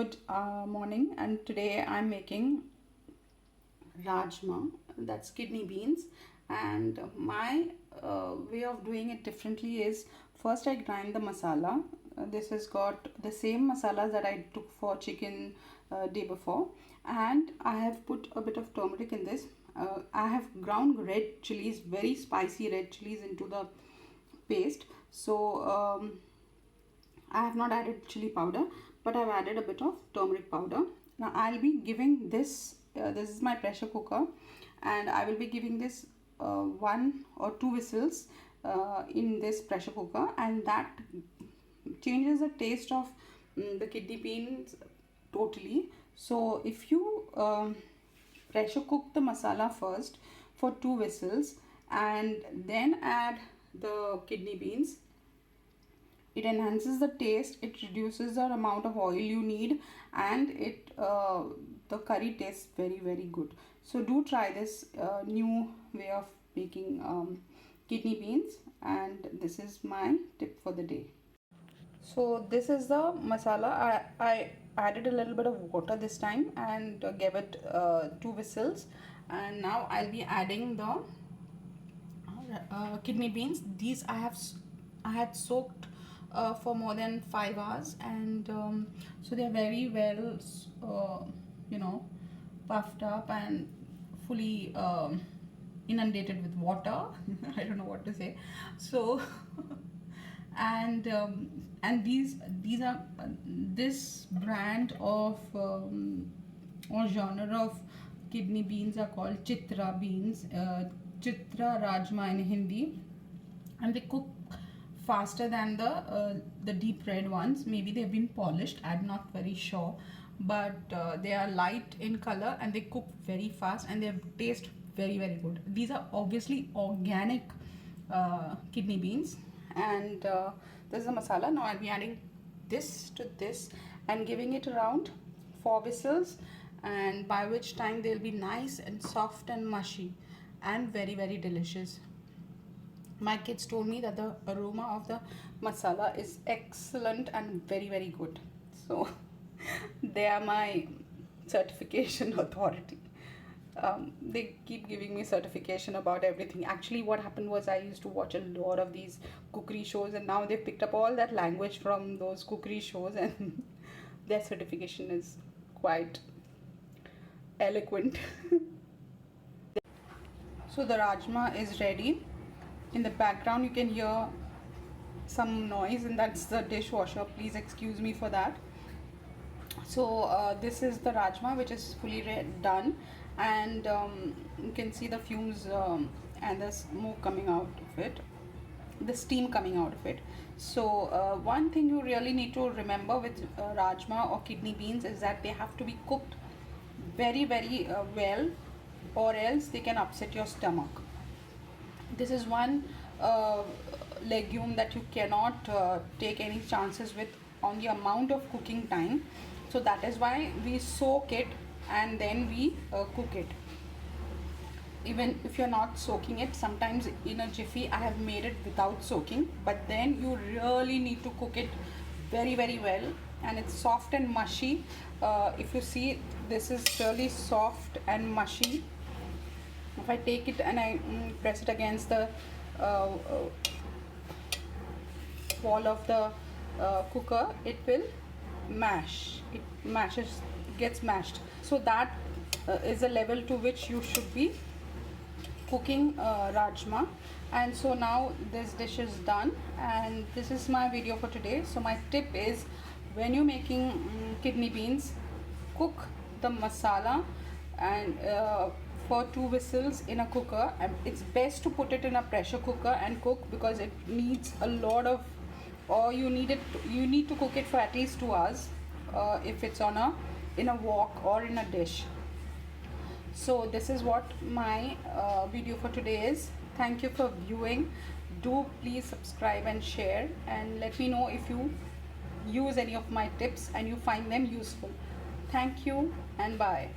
Good morning, and today I'm making rajma, that's kidney beans. And my way of doing it differently is, first I grind the masala. This has got the same masalas that I took for chicken day before, and I have put a bit of turmeric in this. I have ground red chilies, very spicy red chilies, into the paste. So I have not added chili powder, but I've added a bit of turmeric powder. Now I'll be giving this, this is my pressure cooker, and I will be giving this 1 or 2 whistles in this pressure cooker, and that changes the taste of the kidney beans totally. So if you pressure cook the masala first for 2 whistles and then add the kidney beans, it enhances the taste, it reduces the amount of oil you need, and it the curry tastes very good. So do try this new way of making kidney beans, and this is my tip for the day. So this is the masala. I added a little bit of water this time and gave it 2 whistles, and now I'll be adding the kidney beans. These I had soaked for more than 5 hours, and so they're very well puffed up and fully inundated with water. I don't know what to say. So and these are this brand of or genre of kidney beans are called chitra beans, chitra rajma in Hindi, and they cook faster than the deep red ones. Maybe they've been polished, I'm not very sure, but they are light in color and they cook very fast, and they taste very good. These are obviously organic kidney beans, and this is the masala. Now I'll be adding this to this and giving it around 4 whistles, and by which time they'll be nice and soft and mushy and very delicious. My kids told me that the aroma of the masala is excellent and very good. So they are my certification authority. They keep giving me certification about everything. Actually, what happened was, I used to watch a lot of these cookery shows, and now they've picked up all that language from those cookery shows, and their certification is quite eloquent. So the rajma is ready. In the background you can hear some noise, and that's the dishwasher. Please excuse me for that. So this is the rajma, which is fully done, and you can see the fumes and the smoke coming out of it, the steam coming out of it. So one thing you really need to remember with rajma or kidney beans is that they have to be cooked very well, or else they can upset your stomach. This is one legume that you cannot take any chances with on the amount of cooking time. So that is why we soak it and then we cook it. Even if you're not soaking it, sometimes in a jiffy I have made it without soaking, but then you really need to cook it very well, and it's soft and mushy. If you see, this is really soft and mushy. If I take it and I press it against the wall of the cooker, it will mash. It gets mashed. So that is a level to which you should be cooking rajma. And so now this dish is done, and this is my video for today. So my tip is, when you're making kidney beans, cook the masala and for 2 whistles in a cooker. And it's best to put it in a pressure cooker and cook, because it needs a lot of, or you need to cook it for at least 2 hours if it's in a wok or in a dish. So this is what my video for today is. Thank you for viewing. Do please subscribe and share, and let me know if you use any of my tips and you find them useful. Thank you and bye.